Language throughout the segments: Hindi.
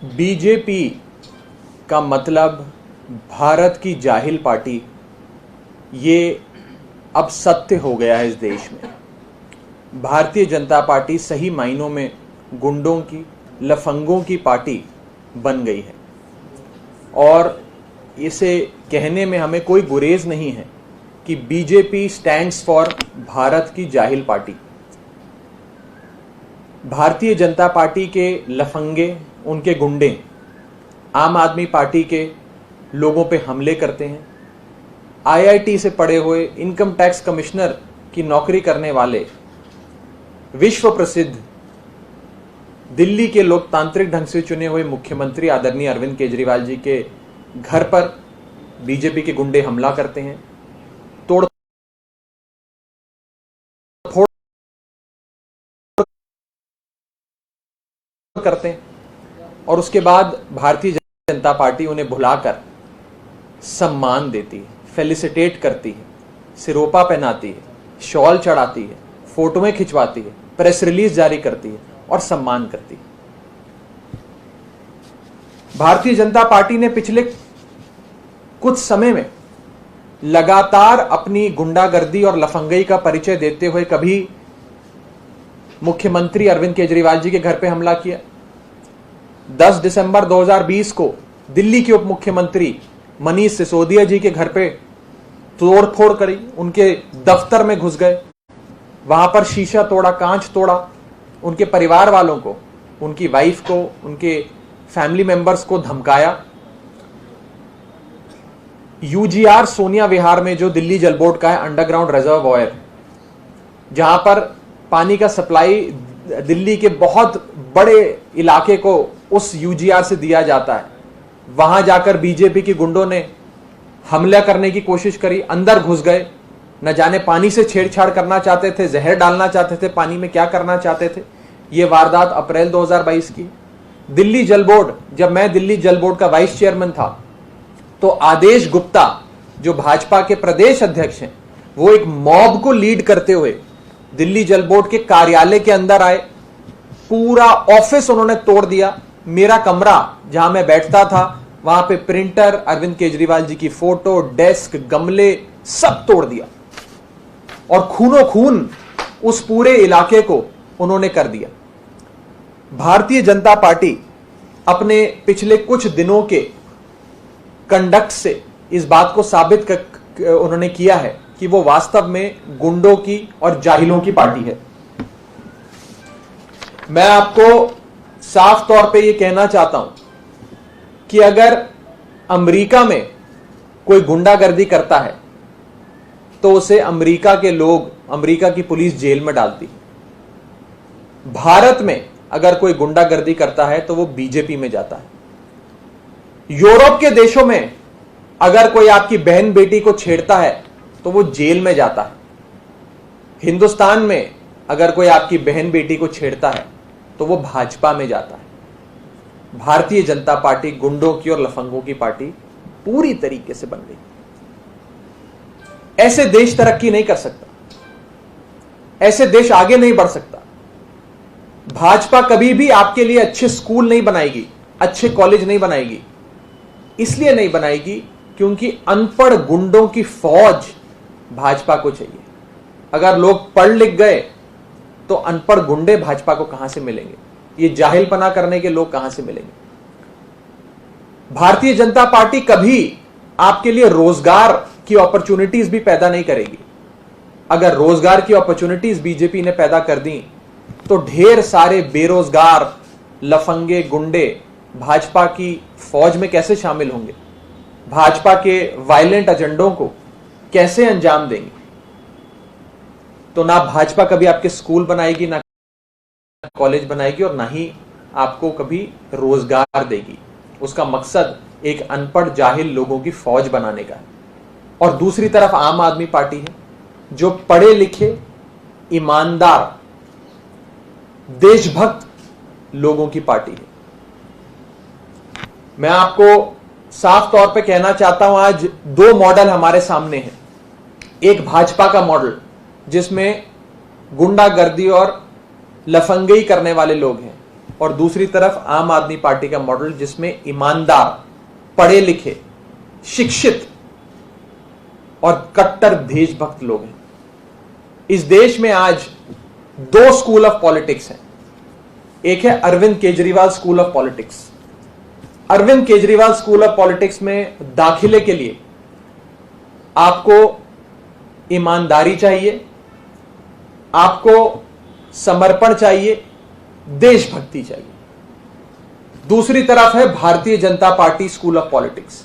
बीजेपी का मतलब भारत की जाहिल पार्टी, ये अब सत्य हो गया है इस देश में। भारतीय जनता पार्टी सही मायनों में गुंडों की, लफंगों की पार्टी बन गई है और इसे कहने में हमें कोई गुरेज नहीं है कि बीजेपी स्टैंड्स फॉर भारत की जाहिल पार्टी। भारतीय जनता पार्टी के लफंगे, उनके गुंडे आम आदमी पार्टी के लोगों पे हमले करते हैं। आईआईटी से पढ़े हुए, इनकम टैक्स कमिश्नर की नौकरी करने वाले, विश्व प्रसिद्ध दिल्ली के लोकतांत्रिक ढंग से चुने हुए मुख्यमंत्री आदरणीय अरविंद केजरीवाल जी के घर पर बीजेपी के गुंडे हमला करते हैं, तोड़ फोड़ करते हैं और उसके बाद भारतीय जनता पार्टी उन्हें भुलाकर सम्मान देती है, फेलिसिटेट करती है, सिरोपा पहनाती है, शॉल चढ़ाती है, फोटोएं खिंचवाती है, प्रेस रिलीज जारी करती है और सम्मान करती है। भारतीय जनता पार्टी ने पिछले कुछ समय में लगातार अपनी गुंडागर्दी और लफंगई का परिचय देते हुए कभी मुख्यमंत्री अरविंद केजरीवाल जी के घर पे हमला किया। 10 दिसंबर 2020 को दिल्ली के उप मुख्यमंत्री मनीष सिसोदिया जी के घर पे तोड़फोड़ करी, उनके दफ्तर में घुस गए, वहां पर शीशा तोड़ा, कांच तोड़ा, उनके परिवार वालों को, उनकी वाइफ को, उनके फैमिली मेंबर्स को धमकाया। यूजीआर सोनिया विहार में, जो दिल्ली जल बोर्ड का है अंडरग्राउंड रिजर्वॉयर, जहां पर पानी का सप्लाई दिल्ली के बहुत बड़े इलाके को उस यूजीआर से दिया जाता है, वहां जाकर बीजेपी के गुंडों ने हमला करने की कोशिश करी, अंदर घुस गए, न जाने पानी से छेड़छाड़ करना चाहते थे, जहर डालना चाहते थे, पानी में क्या करना चाहते थे। यह वारदात अप्रैल 2022 की। दिल्ली जल बोर्ड, जब मैं दिल्ली जल बोर्ड का वाइस चेयरमैन था, तो आदेश गुप्ता जो भाजपा के प्रदेश अध्यक्ष हैं, वो एक मॉब को लीड करते हुए दिल्ली जल बोर्ड के कार्यालय के अंदर आए, पूरा ऑफिस उन्होंने तोड़ दिया। मेरा कमरा जहां मैं बैठता था, वहां पे प्रिंटर, अरविंद केजरीवाल जी की फोटो, डेस्क, गमले सब तोड़ दिया और खूनो खून उस पूरे इलाके को उन्होंने कर दिया। भारतीय जनता पार्टी अपने पिछले कुछ दिनों के कंडक्ट से इस बात को साबित उन्होंने किया है कि वो वास्तव में गुंडों की और जाहिलों की पार्टी है। मैं आपको साफ तौर पे ये कहना चाहता हूं कि अगर अमेरिका में कोई गुंडागर्दी करता है तो उसे अमेरिका के लोग, अमेरिका की पुलिस जेल में डालती है। भारत में अगर कोई गुंडागर्दी करता है तो वो बीजेपी में जाता है। यूरोप के देशों में अगर कोई आपकी बहन बेटी को छेड़ता है तो वो जेल में जाता है। हिंदुस्तान में अगर कोई आपकी बहन बेटी को छेड़ता है तो वो भाजपा में जाता है। भारतीय जनता पार्टी गुंडों की और लफंगों की पार्टी पूरी तरीके से बन गई। ऐसे देश तरक्की नहीं कर सकता, ऐसे देश आगे नहीं बढ़ सकता। भाजपा कभी भी आपके लिए अच्छे स्कूल नहीं बनाएगी, अच्छे कॉलेज नहीं बनाएगी। इसलिए नहीं बनाएगी क्योंकि अनपढ़ गुंडों की फौज भाजपा को चाहिए। अगर लोग पढ़ लिख गए तो अनपढ़ गुंडे भाजपा को कहां से मिलेंगे? ये जाहिलपना करने के लोग कहां से मिलेंगे? भारतीय जनता पार्टी कभी आपके लिए रोजगार की अपॉर्चुनिटीज भी पैदा नहीं करेगी। अगर रोजगार की अपॉर्चुनिटीज बीजेपी ने पैदा कर दी तो ढेर सारे बेरोजगार लफंगे गुंडे भाजपा की फौज में कैसे शामिल होंगे? भाजपा के वायलेंट एजेंडों को कैसे अंजाम देंगे? तो ना भाजपा कभी आपके स्कूल बनाएगी, ना कॉलेज बनाएगी और ना ही आपको कभी रोजगार देगी। उसका मकसद एक अनपढ़ जाहिल लोगों की फौज बनाने का है। और दूसरी तरफ आम आदमी पार्टी है जो पढ़े लिखे, ईमानदार, देशभक्त लोगों की पार्टी है। मैं आपको साफ तौर पे कहना चाहता हूं, आज दो मॉडल हमारे सामने हैं। एक भाजपा का मॉडल जिसमें गुंडागर्दी और लफंगई करने वाले लोग हैं, और दूसरी तरफ आम आदमी पार्टी का मॉडल जिसमें ईमानदार, पढ़े लिखे, शिक्षित और कट्टर देशभक्त लोग हैं। इस देश में आज दो स्कूल ऑफ पॉलिटिक्स हैं। एक है Arvind Kejriwal school of politics. Arvind Kejriwal school of politics में दाखिले के लिए आपको ईमानदारी चाहिए, आपको समर्पण चाहिए, देशभक्ति चाहिए। दूसरी तरफ है Bharatiya Janata party school of politics.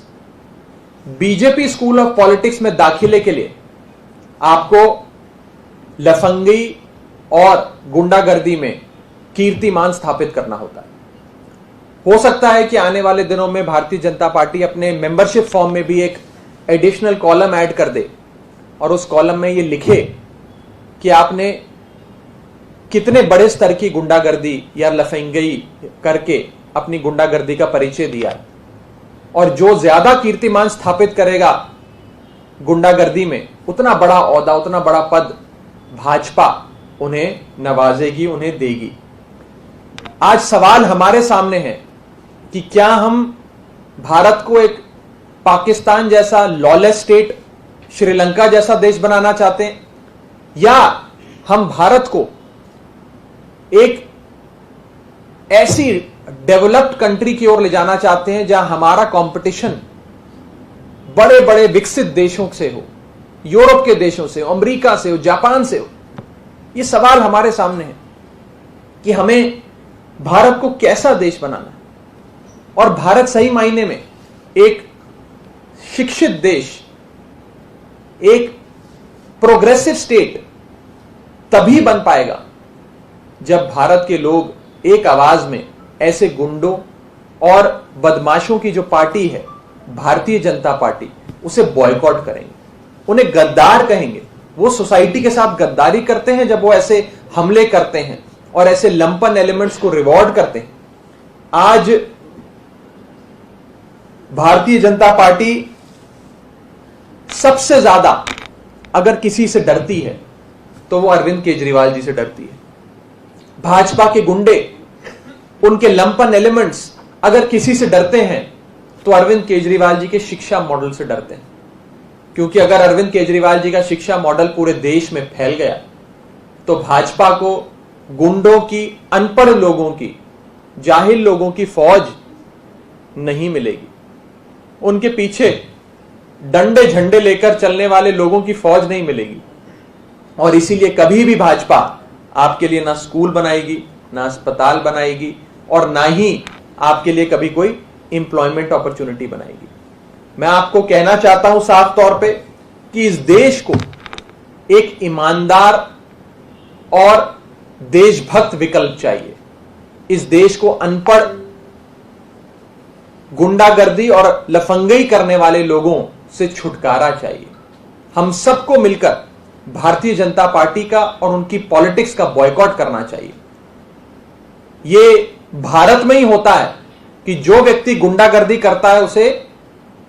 BJP school of politics में दाखिले के लिए आपको लफंगी और गुंडागर्दी में कीर्तिमान स्थापित करना होता है। हो सकता है कि आने वाले दिनों में भारतीय जनता पार्टी अपने मेंबरशिप फॉर्म में भी एक एडिशनल कॉलम ऐड कर दे और उस कॉलम में यह लिखे कि आपने कितने बड़े स्तर की गुंडागर्दी या लफंगी करके अपनी गुंडागर्दी का परिचय दिया, और जो ज्यादा कीर्तिमान स्थापित करेगा गुंडागर्दी में, उतना बड़ा ओहदा, उतना बड़ा पद भाजपा उन्हें नवाजेगी, उन्हें देगी। आज सवाल हमारे सामने है कि क्या हम भारत को एक पाकिस्तान जैसा लॉलेस स्टेट, श्रीलंका जैसा देश बनाना चाहते हैं, या हम भारत को एक ऐसी डेवलप्ड कंट्री की ओर ले जाना चाहते हैं जहां हमारा कंपटीशन बड़े बड़े विकसित देशों से हो, यूरोप के देशों से हो, अमेरिका से हो, जापान से हो। यह सवाल हमारे सामने है कि हमें भारत को कैसा देश बनाना है। और भारत सही मायने में एक शिक्षित देश, एक प्रोग्रेसिव स्टेट तभी बन पाएगा जब भारत के लोग एक आवाज में ऐसे गुंडों और बदमाशों की जो पार्टी है भारतीय जनता पार्टी, उसे बॉयकॉट करेंगे, उन्हें गद्दार कहेंगे। वो सोसाइटी के साथ गद्दारी करते हैं जब वो ऐसे हमले करते हैं और ऐसे लंपन एलिमेंट्स को रिवॉर्ड करते हैं। आज भारतीय जनता पार्टी सबसे ज्यादा अगर किसी से डरती है तो वो अरविंद केजरीवाल जी से डरती है। भाजपा के गुंडे, उनके लंपन एलिमेंट्स अगर किसी से डरते हैं तो अरविंद केजरीवाल जी के शिक्षा मॉडल से डरते हैं। क्योंकि अगर अरविंद केजरीवाल जी का शिक्षा मॉडल पूरे देश में फैल गया तो भाजपा को गुंडों की, अनपढ़ लोगों की, जाहिल लोगों की फौज नहीं मिलेगी। उनके पीछे डंडे झंडे लेकर चलने वाले लोगों की फौज नहीं मिलेगी। और इसीलिए कभी भी भाजपा आपके लिए ना स्कूल बनाएगी, ना अस्पताल बनाएगी, और ना ही आपके लिए कभी कोई एम्प्लॉयमेंट अपॉर्चुनिटी बनाएगी। मैं आपको कहना चाहता हूं साफ तौर पे कि इस देश को एक ईमानदार और देशभक्त विकल्प चाहिए। इस देश को अनपढ़, गुंडागर्दी और लफंगई करने वाले लोगों से छुटकारा चाहिए। हम सबको मिलकर भारतीय जनता पार्टी का और उनकी पॉलिटिक्स का बॉयकॉट करना चाहिए। यह भारत में ही होता है कि जो व्यक्ति गुंडागर्दी करता है उसे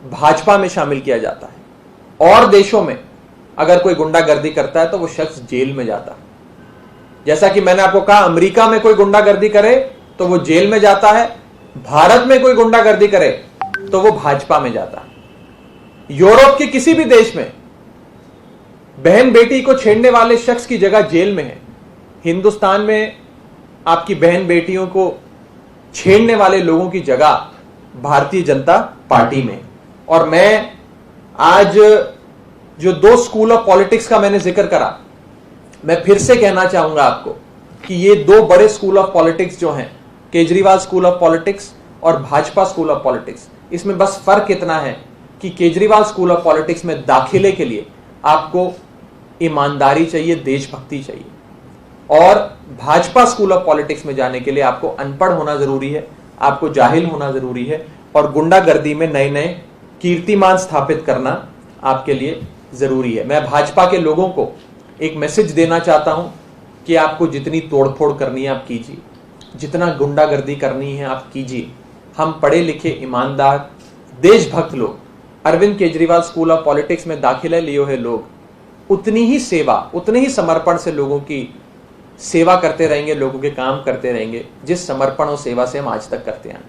भाजपा में शामिल किया जाता है, और देशों में अगर कोई गुंडागर्दी करता है तो वो शख्स जेल में जाता है। जैसा कि मैंने आपको कहा, अमेरिका में कोई गुंडागर्दी करे तो वो जेल में जाता है, भारत में कोई गुंडागर्दी करे तो वो भाजपा में जाता है। यूरोप के किसी भी देश में बहन बेटी को छेड़ने वाले शख्स की जगह जेल में है। हिंदुस्तान में आपकी बहन बेटियों को छेड़ने वाले लोगों की जगह भारतीय जनता पार्टी में। और मैं आज जो दो स्कूल ऑफ पॉलिटिक्स का मैंने जिक्र करा, मैं फिर से कहना चाहूंगा आपको कि ये दो बड़े स्कूल ऑफ पॉलिटिक्स जो हैं, केजरीवाल स्कूल ऑफ पॉलिटिक्स और भाजपा स्कूल ऑफ पॉलिटिक्स, इसमें बस फर्क इतना है कि केजरीवाल स्कूल ऑफ पॉलिटिक्स में दाखिले के लिए आपको ईमानदारी चाहिए, देशभक्ति चाहिए, और भाजपा स्कूल ऑफ पॉलिटिक्स में जाने के लिए आपको अनपढ़ होना जरूरी है, आपको जाहिल होना जरूरी है, और गुंडागर्दी में नए नए कीर्तिमान स्थापित करना आपके लिए जरूरी है। मैं भाजपा के लोगों को एक मैसेज देना चाहता हूं कि आपको जितनी तोड़फोड़ करनी है आप कीजिए, जितना गुंडागर्दी करनी है आप कीजिए। हम पढ़े लिखे, ईमानदार, देशभक्त लोग, Arvind Kejriwal school of politics में दाखिला लिए हुए लोग उतनी ही सेवा, उतने ही समर्पण से लोगों की सेवा करते रहेंगे, लोगों के काम करते रहेंगे, जिस समर्पण और सेवा से हम आज तक करते आए।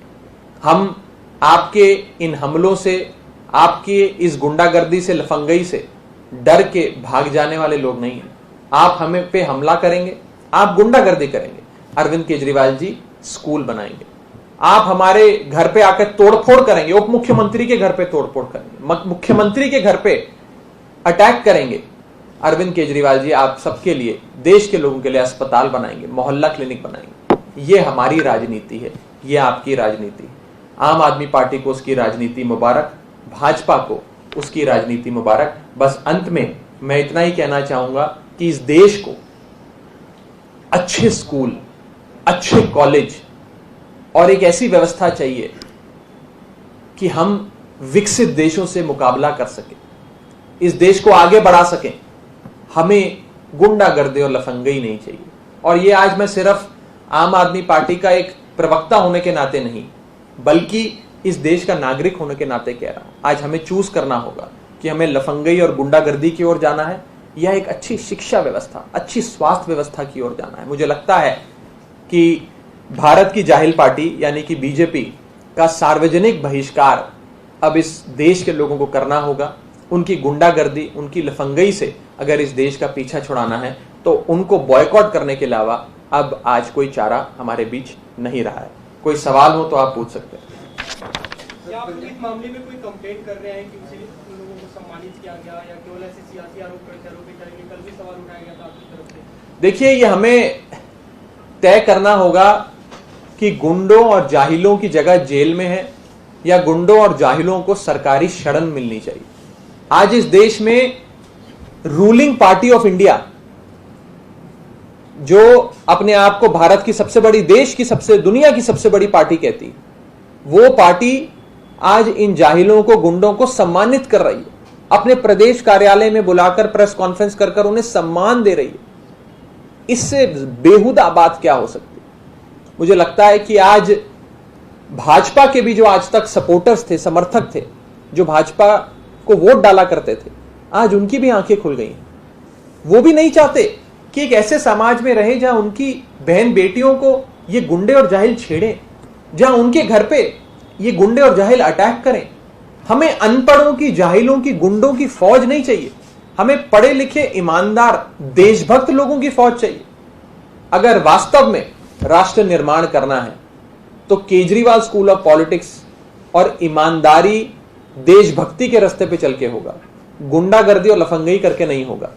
हम आपके इन हमलों से, आपके इस गुंडागर्दी से, लफंगई से डर के भाग जाने वाले लोग नहीं हैं। आप हमें पे हमला करेंगे, आप गुंडागर्दी करेंगे, अरविंद केजरीवाल जी स्कूल बनाएंगे। आप हमारे घर पे आकर तोड़फोड़ करेंगे, उप मुख्यमंत्री के घर पे तोड़फोड़ करेंगे, मुख्यमंत्री के घर पे अटैक करेंगे। अरविंद केजरीवाल जी आप सबके लिए, देश के लोगों के लिए अस्पताल बनाएंगे, मोहल्ला क्लिनिक बनाएंगे। ये हमारी राजनीति है, ये आपकी राजनीति है। आम आदमी पार्टी को उसकी राजनीति मुबारक, भाजपा को उसकी राजनीति मुबारक। बस अंत में मैं इतना ही कहना चाहूंगा कि इस देश को अच्छे स्कूल, अच्छे कॉलेज और एक ऐसी व्यवस्था चाहिए कि हम विकसित देशों से मुकाबला कर सकें, इस देश को आगे बढ़ा सकें। हमें गुंडागर्दी और लफंगई नहीं चाहिए। और ये आज मैं सिर्फ आम आदमी पार्टी का एक प्रवक्ता होने के नाते नहीं, बल्कि इस देश का नागरिक होने के नाते कह रहा हूं। आज हमें चूज करना होगा कि हमें लफंगई और गुंडागर्दी की ओर जाना है या एक अच्छी शिक्षा व्यवस्था, अच्छी स्वास्थ्य व्यवस्था की ओर जाना है। मुझे लगता है कि भारत की जाहिल पार्टी यानी कि बीजेपी का सार्वजनिक बहिष्कार अब इस देश के लोगों को करना होगा। उनकी गुंडागर्दी, उनकी लफंगई से अगर इस देश का पीछा छुड़ाना है तो उनको बॉयकॉट करने के अलावा अब आज कोई चारा हमारे बीच नहीं रहा है। कोई सवाल हो तो आप पूछ सकते हैं। क्या आप इस मामले में कोई कंप्लेंट कर रहे हैं कि उन लोगों को सम्मानित किया गया या केवल ऐसे सियासी आरोप करेंगे? कल भी सवाल उठाया गया था आपकी तरफ से। देखिए, ये हमें तय करना होगा कि गुंडों और जाहिलों की जगह जेल में है या गुंडों और जाहिलों को सरकारी शरण मिलनी चाहिए। आज इस देश में रूलिंग पार्टी ऑफ इंडिया, जो अपने आप को भारत की सबसे बड़ी, देश की सबसे, दुनिया की सबसे बड़ी पार्टी कहती, वो पार्टी आज इन जाहिलों को, गुंडों को सम्मानित कर रही है। अपने प्रदेश कार्यालय में बुलाकर प्रेस कॉन्फ्रेंस कर उन्हें सम्मान दे रही है। इससे बेहुदा बात क्या हो सकती है? मुझे लगता है कि आज भाजपा के भी जो आज तक सपोर्टर्स थे, समर्थक थे, जो भाजपा को वोट डाला करते थे, आज उनकी भी आंखें खुल गई हैं। वो भी नहीं चाहते कि एक ऐसे समाज में रहे जहां उनकी बहन बेटियों को ये गुंडे और जाहिल छेड़े, जहां उनके घर पे ये गुंडे और जाहिल अटैक करें। हमें अनपढ़ों की, जाहिलों की, गुंडों की फौज नहीं चाहिए। हमें पढ़े लिखे, ईमानदार, देशभक्त लोगों की फौज चाहिए। अगर वास्तव में राष्ट्र निर्माण करना है तो केजरीवाल स्कूल ऑफ पॉलिटिक्स और ईमानदारी, देशभक्ति के रास्ते पे चल के होगा, गुंडागर्दी और लफंगई करके नहीं होगा।